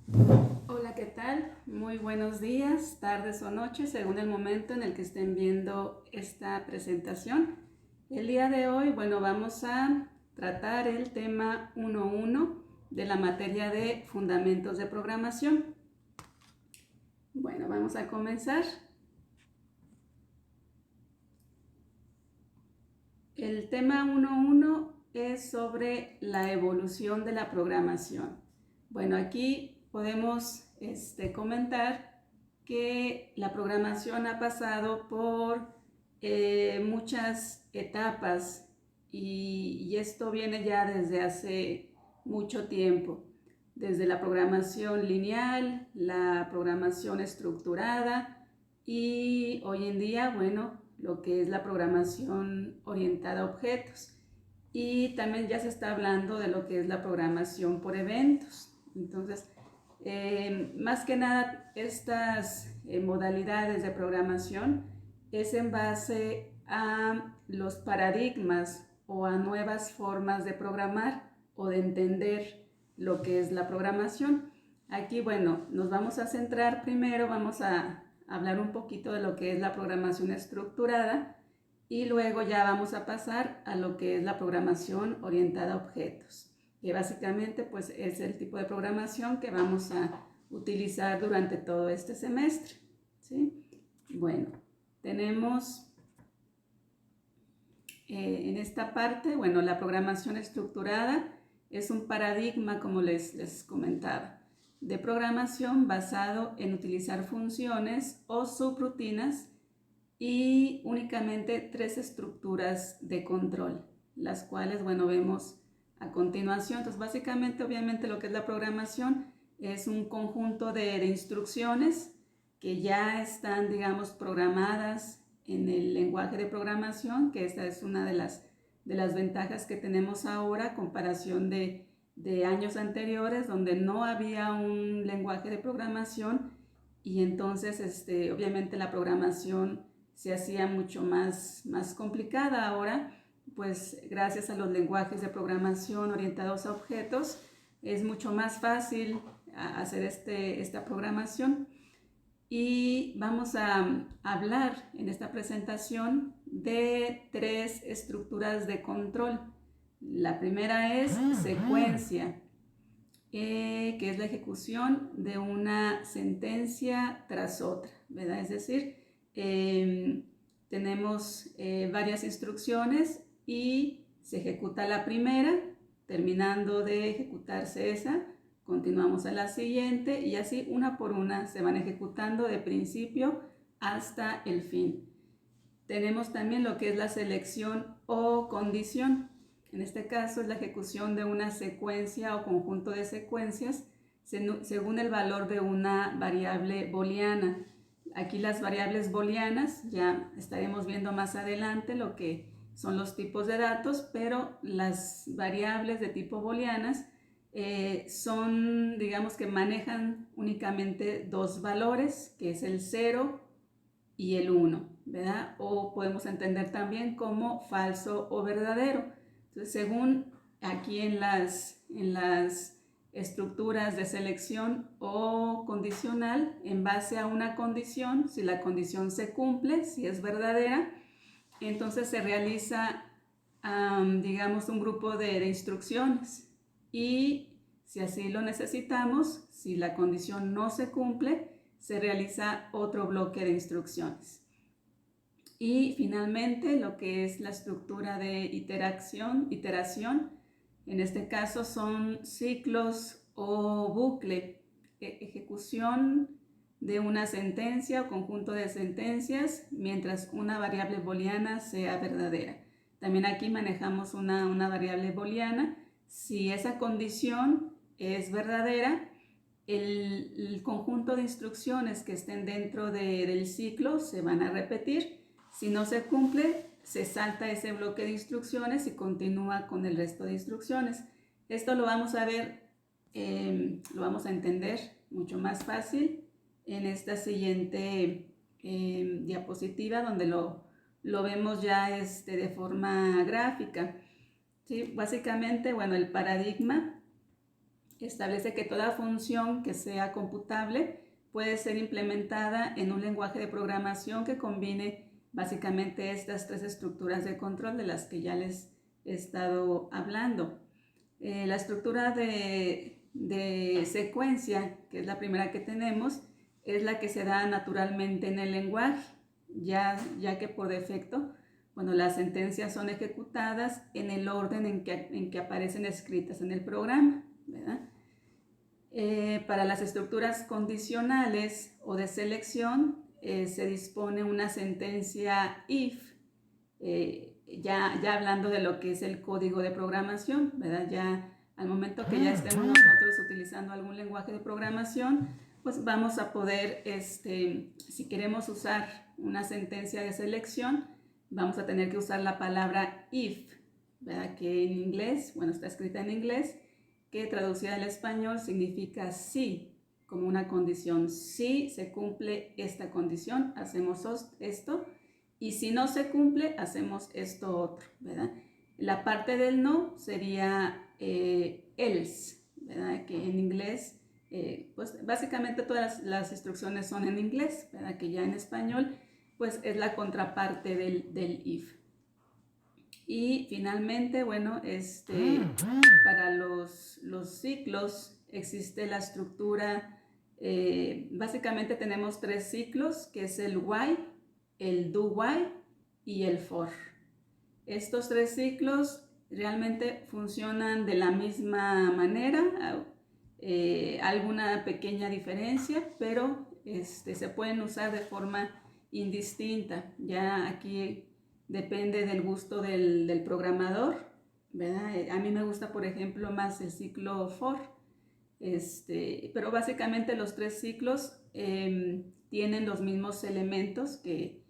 Hola, ¿qué tal? Muy buenos días, tardes o noches, según el momento en el que estén viendo esta presentación. El día de hoy, vamos a tratar el tema 1.1 de la materia de Fundamentos de Programación. Vamos a comenzar. El tema 1.1 es sobre la evolución de la programación. Aquí podemos comentar que la programación ha pasado por muchas etapas y esto viene ya desde hace mucho tiempo, desde la programación lineal, la programación estructurada y hoy en día, lo que es la programación orientada a objetos. Y también ya se está hablando de lo que es la programación por eventos. Entonces, más que nada, estas modalidades de programación es en base a los paradigmas o a nuevas formas de programar o de entender lo que es la programación. Aquí, nos vamos a centrar primero, vamos a hablar un poquito de lo que es la programación estructurada y luego ya vamos a pasar a lo que es la programación orientada a objetos, que básicamente pues es el tipo de programación que vamos a utilizar durante todo este semestre, ¿sí? Tenemos en esta parte, la programación estructurada es un paradigma, como les comentaba, de programación basado en utilizar funciones o subrutinas y únicamente tres estructuras de control, las cuales, vemos a continuación. Entonces, básicamente, obviamente, lo que es la programación es un conjunto de instrucciones que ya están, digamos, programadas en el lenguaje de programación, que esta es una de las ventajas que tenemos ahora a comparación de años anteriores, donde no había un lenguaje de programación y entonces, obviamente, la programación se hacía mucho más complicada. Ahora, pues gracias a los lenguajes de programación orientados a objetos, es mucho más fácil hacer esta programación. Y vamos a hablar en esta presentación de tres estructuras de control. La primera es secuencia, que es la ejecución de una sentencia tras otra, ¿verdad? Es decir, tenemos varias instrucciones y se ejecuta la primera, terminando de ejecutarse esa, continuamos a la siguiente y así una por una se van ejecutando de principio hasta el fin. Tenemos también lo que es la selección o condición. En este caso es la ejecución de una secuencia o conjunto de secuencias según el valor de una variable booleana. Aquí las variables booleanas, ya estaremos viendo más adelante lo que son los tipos de datos, pero las variables de tipo booleanas son, digamos que manejan únicamente dos valores, que es el 0 y el 1, ¿verdad? O podemos entender también como falso o verdadero. Entonces, según aquí en las estructuras de selección o condicional, en base a una condición, si la condición se cumple, si es verdadera, entonces se realiza, digamos, un grupo de instrucciones y si así lo necesitamos, si la condición no se cumple, se realiza otro bloque de instrucciones. Y finalmente lo que es la estructura de iteración, en este caso son ciclos o bucle, ejecución de una sentencia o conjunto de sentencias mientras una variable booleana sea verdadera. También aquí manejamos una variable booleana. Si esa condición es verdadera, el conjunto de instrucciones que estén dentro del ciclo se van a repetir. Si no se cumple, se salta ese bloque de instrucciones y continúa con el resto de instrucciones. Esto lo vamos a ver, lo vamos a entender mucho más fácil en esta siguiente diapositiva, donde lo vemos ya de forma gráfica. ¿Sí? Básicamente, el paradigma establece que toda función que sea computable puede ser implementada en un lenguaje de programación que combine básicamente estas tres estructuras de control de las que ya les he estado hablando. La estructura de secuencia, que es la primera que tenemos, es la que se da naturalmente en el lenguaje, ya que por defecto, bueno, las sentencias son ejecutadas en el orden en que aparecen escritas en el programa, ¿verdad? Para las estructuras condicionales o de selección se dispone una sentencia if, ya hablando de lo que es el código de programación, ¿verdad? Ya al momento que ya estemos nosotros utilizando algún lenguaje de programación, pues vamos a poder, si queremos usar una sentencia de selección, vamos a tener que usar la palabra if, ¿verdad? Que en inglés, bueno, está escrita en inglés, que traducida al español significa sí, como una condición. Si se cumple esta condición, hacemos esto, y si no se cumple, hacemos esto otro, ¿verdad? La parte del no sería else, ¿verdad? Que en inglés, pues básicamente todas las instrucciones son en inglés, ¿verdad? Que ya en español, pues es la contraparte del if. Y finalmente, bueno, para los ciclos existe la estructura, básicamente tenemos tres ciclos, que es el while, el do while y el for. Estos tres ciclos realmente funcionan de la misma manera, alguna pequeña diferencia, pero se pueden usar de forma indistinta. Ya aquí depende del gusto del programador, ¿verdad? A mí me gusta, por ejemplo, más el ciclo for, pero básicamente los tres ciclos tienen los mismos elementos que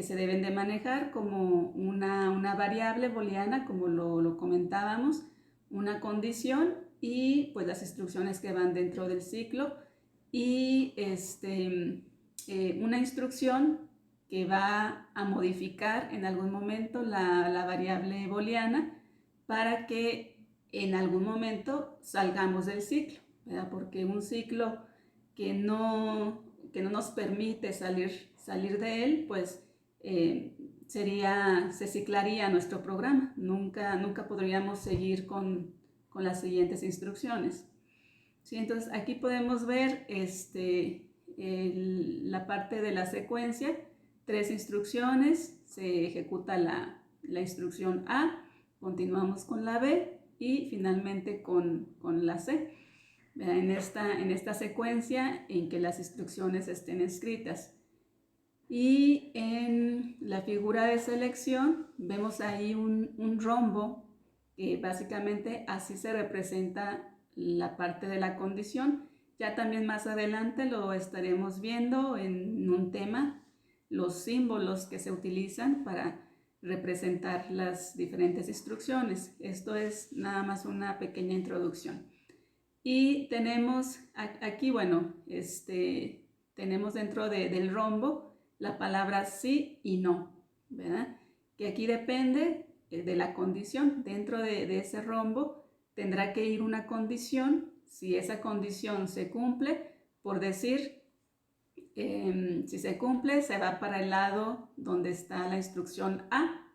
se deben de manejar, como una variable booleana, como lo comentábamos, una condición y pues las instrucciones que van dentro del ciclo, y una instrucción que va a modificar en algún momento la variable booleana para que en algún momento salgamos del ciclo, ¿verdad? Porque un ciclo que no nos permite salir de él, pues se ciclaría nuestro programa. Nunca podríamos seguir con las siguientes instrucciones. ¿Sí? Entonces aquí podemos ver la parte de la secuencia, tres instrucciones, se ejecuta la instrucción A, continuamos con la B y finalmente con la C, en esta secuencia en que las instrucciones estén escritas. Y en la figura de selección vemos ahí un rombo, que básicamente así se representa la parte de la condición. Ya también más adelante lo estaremos viendo en un tema, los símbolos que se utilizan para representar las diferentes instrucciones. Esto es nada más una pequeña introducción. Y tenemos aquí, bueno, tenemos dentro del rombo la palabra sí y no, ¿verdad? Que aquí depende de la condición. Dentro de ese rombo tendrá que ir una condición. Si esa condición se cumple, por decir, si se cumple, se va para el lado donde está la instrucción A,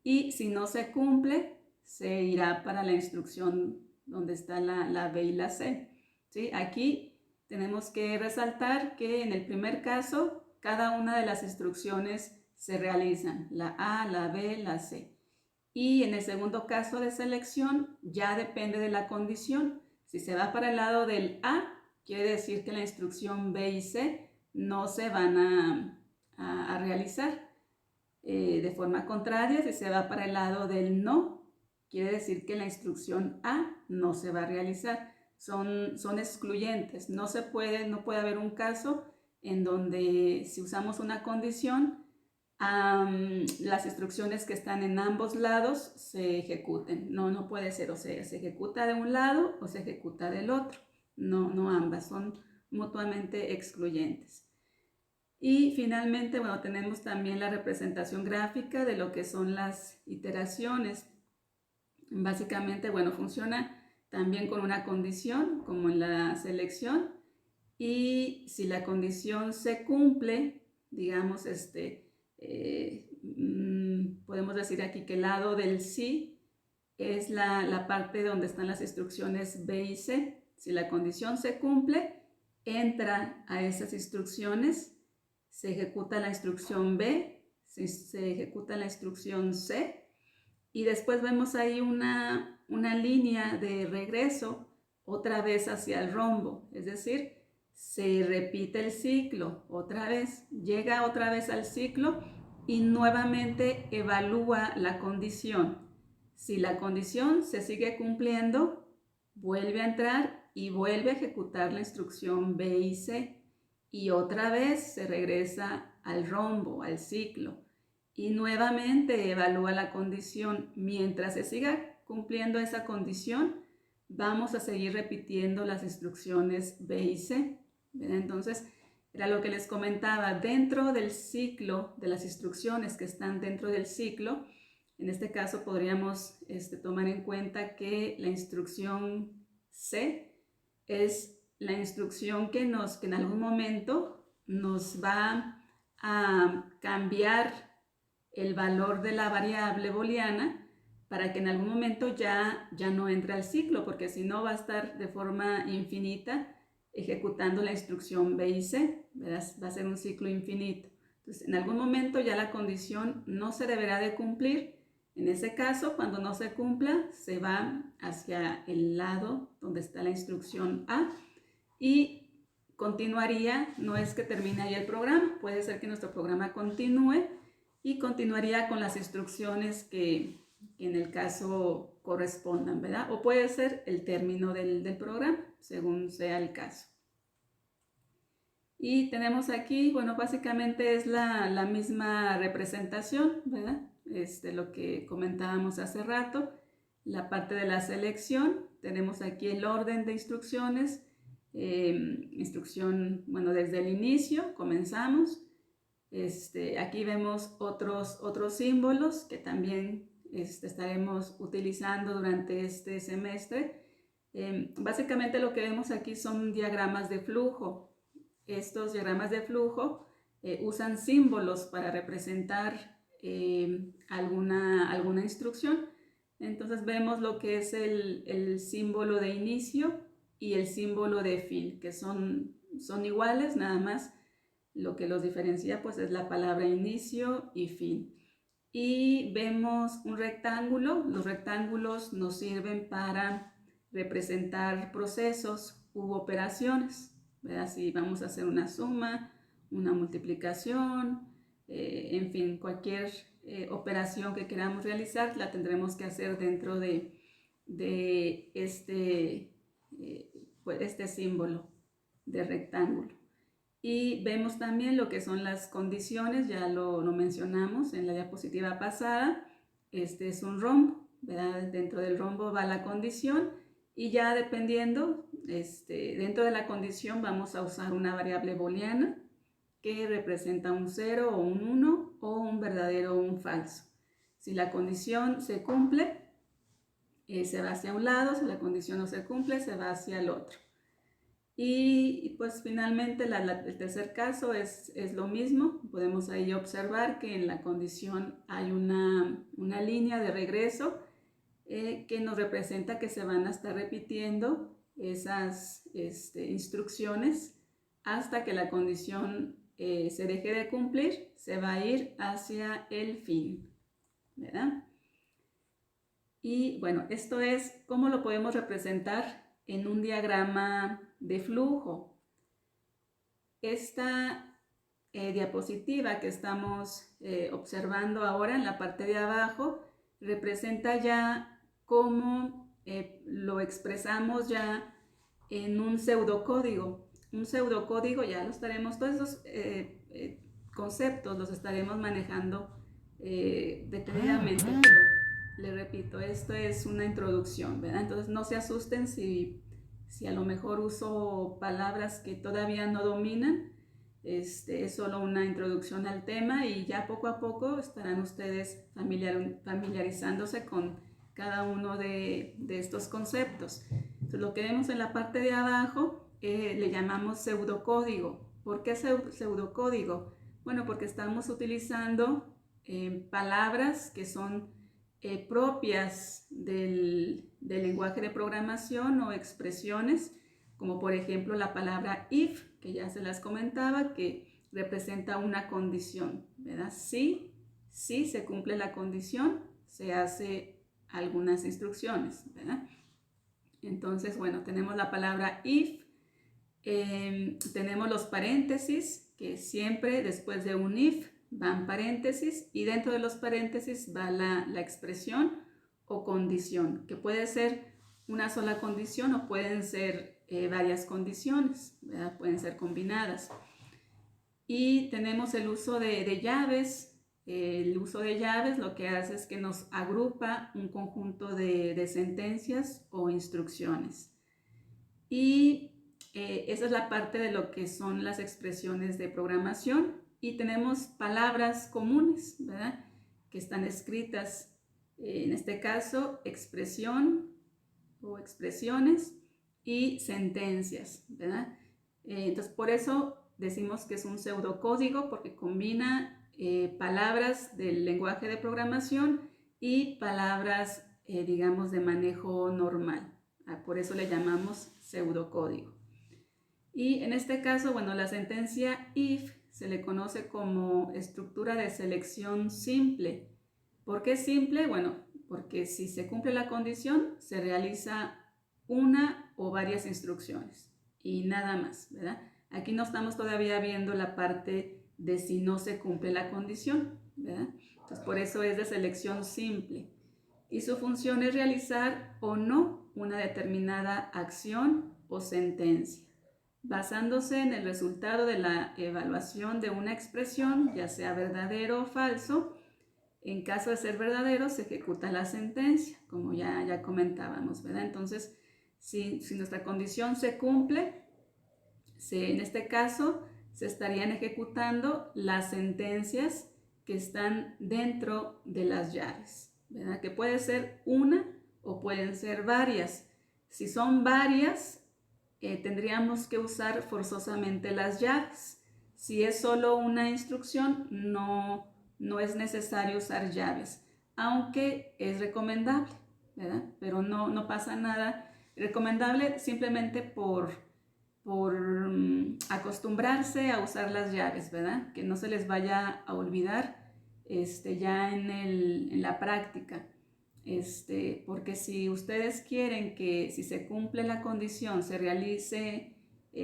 y si no se cumple, se irá para la instrucción donde está la B y la C. ¿Sí? Aquí tenemos que resaltar que en el primer caso, cada una de las instrucciones se realizan, la A, la B, la C. Y en el segundo caso de selección, ya depende de la condición. Si se va para el lado del A, quiere decir que la instrucción B y C no se van a realizar. De forma contraria, si se va para el lado del no, quiere decir que la instrucción A no se va a realizar. Son excluyentes. No puede haber un caso en donde si usamos una condición, las instrucciones que están en ambos lados se ejecuten. No puede ser, o sea, se ejecuta de un lado o se ejecuta del otro. No ambas, son mutuamente excluyentes. Y finalmente, bueno, tenemos también la representación gráfica de lo que son las iteraciones. Básicamente, bueno, funciona también con una condición, como en la selección, y si la condición se cumple, digamos, podemos decir aquí que el lado del sí es la parte donde están las instrucciones B y C. Si la condición se cumple, entra a esas instrucciones, se ejecuta la instrucción B, se ejecuta la instrucción C, y después vemos ahí una línea de regreso otra vez hacia el rombo, es decir, se repite el ciclo otra vez, llega otra vez al ciclo y nuevamente evalúa la condición. Si la condición se sigue cumpliendo, vuelve a entrar y vuelve a ejecutar la instrucción B y C, y otra vez se regresa al rombo, al ciclo, y nuevamente evalúa la condición. Mientras se siga cumpliendo esa condición, vamos a seguir repitiendo las instrucciones B y C. Entonces, era lo que les comentaba, dentro del ciclo de las instrucciones que están dentro del ciclo, en este caso podríamos tomar en cuenta que la instrucción C es la instrucción que en algún momento nos va a cambiar el valor de la variable booleana para que en algún momento ya no entre al ciclo, porque si no va a estar de forma infinita ejecutando la instrucción B y C, ¿verdad? Va a ser un ciclo infinito. Entonces, en algún momento ya la condición no se deberá de cumplir. En ese caso, cuando no se cumpla, se va hacia el lado donde está la instrucción A y continuaría, no es que termine ahí el programa, puede ser que nuestro programa continúe y continuaría con las instrucciones que en el caso correspondan, ¿verdad? O puede ser el término del programa, según sea el caso. Y tenemos aquí, bueno, básicamente es la misma representación, ¿verdad? Lo que comentábamos hace rato, la parte de la selección, tenemos aquí el orden de instrucciones, instrucción, bueno, desde el inicio comenzamos. Aquí vemos otros símbolos que también estaremos utilizando durante este semestre. Básicamente lo que vemos aquí son diagramas de flujo. Estos diagramas de flujo usan símbolos para representar alguna instrucción. Entonces vemos lo que es el símbolo de inicio y el símbolo de fin, que son iguales, nada más lo que los diferencia pues es la palabra inicio y fin. Y vemos un rectángulo. Los rectángulos nos sirven para representar procesos u operaciones, ¿verdad? Si vamos a hacer una suma, una multiplicación, en fin, cualquier operación que queramos realizar la tendremos que hacer dentro de pues este símbolo de rectángulo. Y vemos también lo que son las condiciones, ya lo mencionamos en la diapositiva pasada. Este es un rombo, ¿verdad? Dentro del rombo va la condición y ya dependiendo, dentro de la condición vamos a usar una variable booleana que representa un 0 o un 1 o un verdadero o un falso. Si la condición se cumple, se va hacia un lado; si la condición no se cumple, se va hacia el otro. Y pues finalmente el tercer caso es lo mismo. Podemos ahí observar que en la condición hay una línea de regreso que nos representa que se van a estar repitiendo esas instrucciones hasta que la condición se deje de cumplir, se va a ir hacia el fin, ¿verdad? Y bueno, esto es cómo lo podemos representar en un diagrama de flujo. Esta diapositiva que estamos observando ahora en la parte de abajo representa ya cómo lo expresamos ya en un pseudocódigo. Un pseudocódigo ya lo estaremos, todos esos conceptos los estaremos manejando detenidamente, pero le repito, esto es una introducción, ¿verdad? Entonces no se asusten si a lo mejor uso palabras que todavía no dominan. Es solo una introducción al tema y ya poco a poco estarán ustedes familiarizándose con cada uno de estos conceptos. Entonces, lo que vemos en la parte de abajo le llamamos pseudocódigo. ¿Por qué pseudocódigo? Bueno, porque estamos utilizando palabras que son propias del lenguaje de programación o expresiones, como por ejemplo la palabra if, que ya se las comentaba, que representa una condición, ¿verdad? Si se cumple la condición, se hace algunas instrucciones, ¿verdad? Entonces, bueno, tenemos la palabra if, tenemos los paréntesis, que siempre después de un if van paréntesis, y dentro de los paréntesis va la expresión o condición, que puede ser una sola condición o pueden ser varias condiciones, ¿verdad? Pueden ser combinadas. Y tenemos el uso de llaves. El uso de llaves lo que hace es que nos agrupa un conjunto de sentencias o instrucciones. Y esa es la parte de lo que son las expresiones de programación. Y tenemos palabras comunes, ¿verdad?, que están escritas, en este caso, expresión o expresiones y sentencias, ¿verdad? Entonces, por eso decimos que es un pseudocódigo, porque combina palabras del lenguaje de programación y palabras, digamos, de manejo normal. Por eso le llamamos pseudocódigo. Y en este caso, bueno, la sentencia if se le conoce como estructura de selección simple. ¿Por qué simple? Bueno, porque si se cumple la condición, se realiza una o varias instrucciones y nada más, ¿verdad? Aquí no estamos todavía viendo la parte de si no se cumple la condición, ¿verdad? Entonces, por eso es de selección simple. Y su función es realizar o no una determinada acción o sentencia, basándose en el resultado de la evaluación de una expresión, ya sea verdadero o falso. En caso de ser verdadero, se ejecuta la sentencia, como ya comentábamos, ¿verdad? Entonces, si nuestra condición se cumple, en este caso se estarían ejecutando las sentencias que están dentro de las llaves, ¿verdad? Que puede ser una o pueden ser varias. Si son varias, tendríamos que usar forzosamente las llaves. Si es solo una instrucción, no es necesario usar llaves, aunque es recomendable, ¿verdad? Pero no pasa nada. Recomendable simplemente por acostumbrarse a usar las llaves, ¿verdad? Que no se les vaya a olvidar ya en la práctica. Porque si ustedes quieren que si se cumple la condición se realice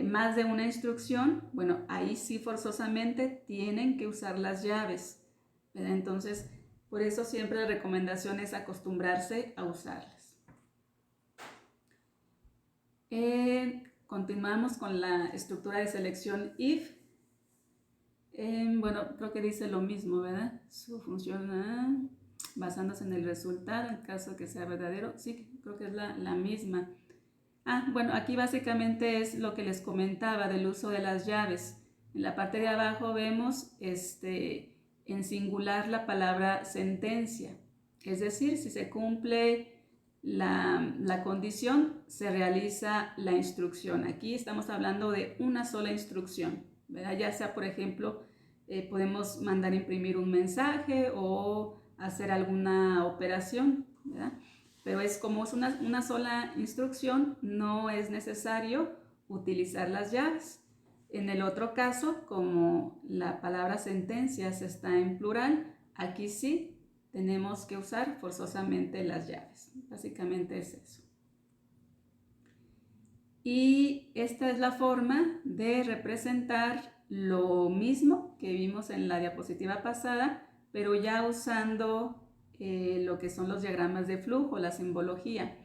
más de una instrucción, bueno, ahí sí forzosamente tienen que usar las llaves, ¿verdad? Entonces, por eso siempre la recomendación es acostumbrarse a usarlas. Continuamos con la estructura de selección if. Bueno, creo que dice lo mismo, ¿verdad? Su función basándose en el resultado, en caso que sea verdadero. Sí, creo que es la misma. Bueno, aquí básicamente es lo que les comentaba del uso de las llaves. En la parte de abajo vemos en singular la palabra sentencia. Es decir, si se cumple la condición, se realiza la instrucción. Aquí estamos hablando de una sola instrucción, ¿verdad? Ya sea, por ejemplo, podemos mandar imprimir un mensaje o hacer alguna operación, ¿verdad? Pero es como es una sola instrucción, no es necesario utilizar las llaves. En el otro caso, como la palabra sentencias está en plural, aquí sí tenemos que usar forzosamente las llaves. Básicamente es eso. Y esta es la forma de representar lo mismo que vimos en la diapositiva pasada, pero ya usando lo que son los diagramas de flujo, la simbología.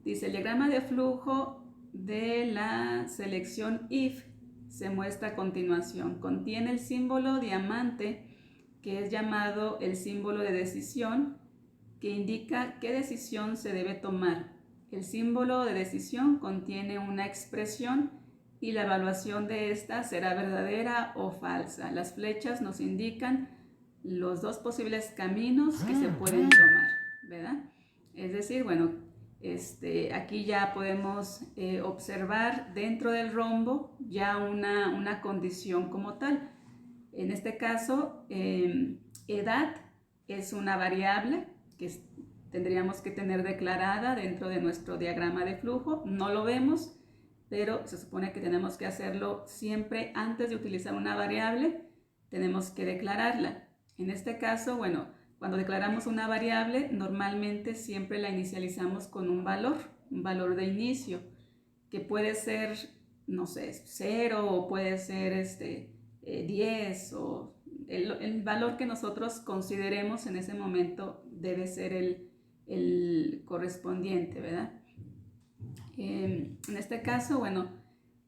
Dice, el diagrama de flujo de la selección if se muestra a continuación. Contiene el símbolo diamante, que es llamado el símbolo de decisión, que indica qué decisión se debe tomar. El símbolo de decisión contiene una expresión y la evaluación de esta será verdadera o falsa. Las flechas nos indican los dos posibles caminos que se pueden tomar, ¿verdad? Es decir, bueno, aquí ya podemos observar dentro del rombo ya una condición como tal. En este caso, edad es una variable que tendríamos que tener declarada dentro de nuestro diagrama de flujo. No lo vemos, pero se supone que tenemos que hacerlo siempre antes de utilizar una variable, tenemos que declararla. En este caso, bueno, cuando declaramos una variable, normalmente siempre la inicializamos con un valor de inicio, que puede ser, no sé, 0 o puede ser 10 o el valor que nosotros consideremos en ese momento debe ser el correspondiente, ¿verdad? En este caso, bueno,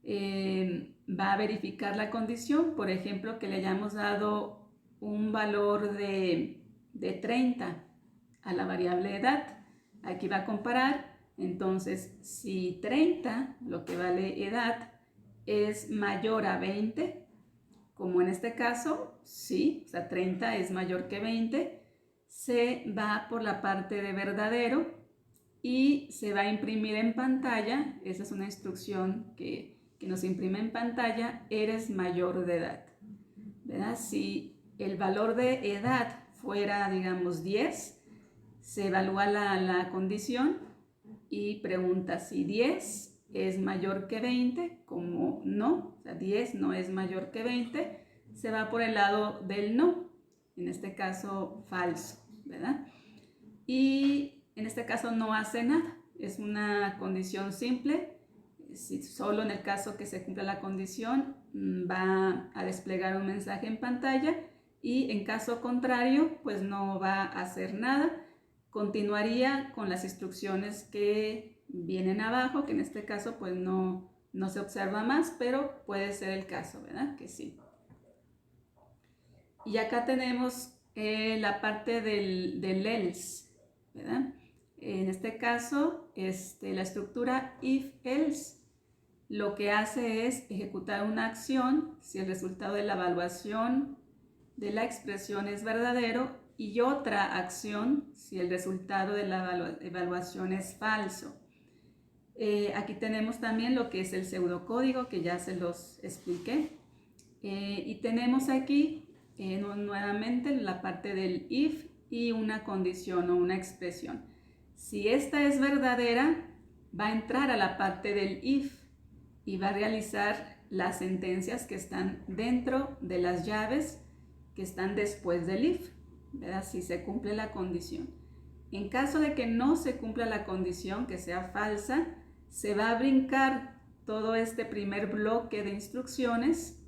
va a verificar la condición, por ejemplo, que le hayamos dado un valor de 30 a la variable edad. Aquí va a comparar, entonces, si 30, lo que vale edad, es mayor a 20, como en este caso, sí, o sea, 30 es mayor que 20, se va por la parte de verdadero y se va a imprimir en pantalla. Esa es una instrucción que nos imprime en pantalla: eres mayor de edad, ¿verdad? Si el valor de edad fuera, digamos, 10, se evalúa la condición y pregunta si 10 es mayor que 20, como no, o sea, 10 no es mayor que 20, se va por el lado del no, en este caso falso, ¿verdad? Y en este caso no hace nada, es una condición simple. Si solo en el caso que se cumpla la condición va a desplegar un mensaje en pantalla, y en caso contrario pues no va a hacer nada, continuaría con las instrucciones que vienen abajo, que en este caso pues no se observa más, pero puede ser el caso, ¿verdad? Que sí. Y acá tenemos la parte del else, ¿verdad? En este caso, la estructura if-else lo que hace es ejecutar una acción si el resultado de la evaluación de la expresión es verdadero, y otra acción si el resultado de la evaluación es falso. Aquí tenemos también lo que es el pseudocódigo, que ya se los expliqué. Y tenemos aquí nuevamente la parte del if y una condición o una expresión. Si esta es verdadera, va a entrar a la parte del if y va a realizar las sentencias que están dentro de las llaves que están después del if, ¿verdad? Si se cumple la condición. En caso de que no se cumpla la condición, que sea falsa, se va a brincar todo este primer bloque de instrucciones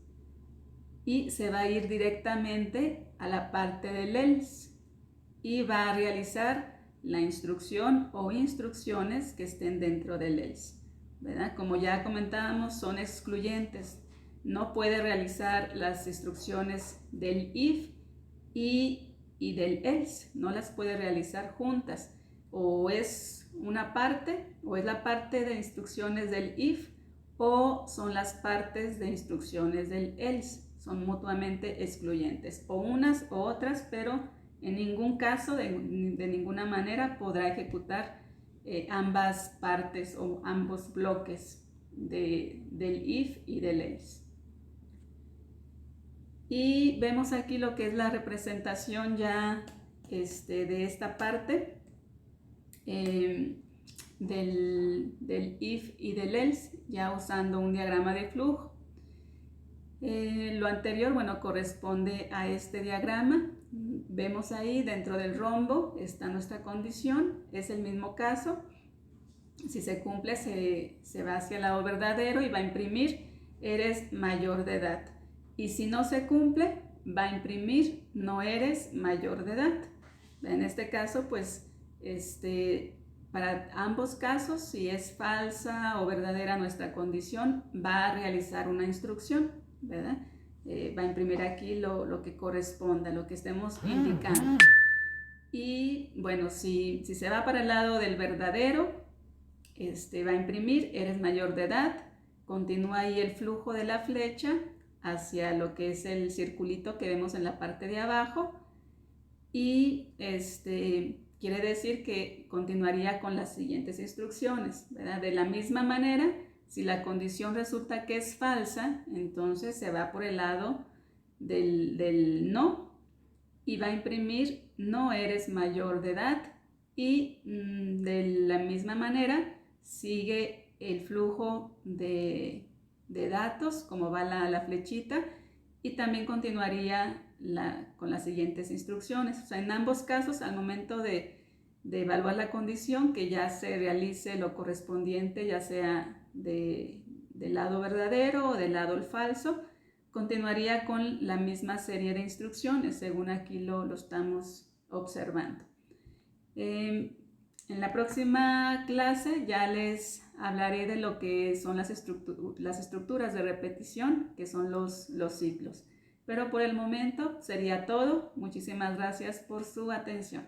y se va a ir directamente a la parte del else y va a realizar la instrucción o instrucciones que estén dentro del else, ¿verdad? Como ya comentábamos, son excluyentes. No puede realizar las instrucciones del if y del else, no las puede realizar juntas. O es una parte, o es la parte de instrucciones del if, o son las partes de instrucciones del else. Son mutuamente excluyentes, o unas o otras, pero en ningún caso, de ninguna manera, podrá ejecutar ambas partes o ambos bloques del if y del else. Y vemos aquí lo que es la representación ya de esta parte del if y del else, ya usando un diagrama de flujo. Lo anterior, bueno, corresponde a este diagrama. Vemos ahí dentro del rombo está nuestra condición, es el mismo caso. Si se cumple, se va hacia el lado verdadero y va a imprimir eres mayor de edad. Y si no se cumple, va a imprimir no eres mayor de edad. En este caso, pues, para ambos casos, si es falsa o verdadera nuestra condición, va a realizar una instrucción, ¿verdad? Va a imprimir aquí lo que corresponda, lo que estemos indicando. Y bueno, si se va para el lado del verdadero, va a imprimir eres mayor de edad. Continúa ahí el flujo de la flecha hacia lo que es el circulito que vemos en la parte de abajo, y quiere decir que continuaría con las siguientes instrucciones, ¿verdad? De la misma manera, si la condición resulta que es falsa, entonces se va por el lado del no y va a imprimir no eres mayor de edad y de la misma manera sigue el flujo de datos como va la flechita y también continuaría con las siguientes instrucciones. O sea, en ambos casos, al momento de evaluar la condición, que ya se realice lo correspondiente, ya sea del lado verdadero o del lado falso, continuaría con la misma serie de instrucciones, según aquí lo estamos observando. En la próxima clase ya les hablaré de lo que son las estructuras de repetición, que son los ciclos. Pero por el momento sería todo. Muchísimas gracias por su atención.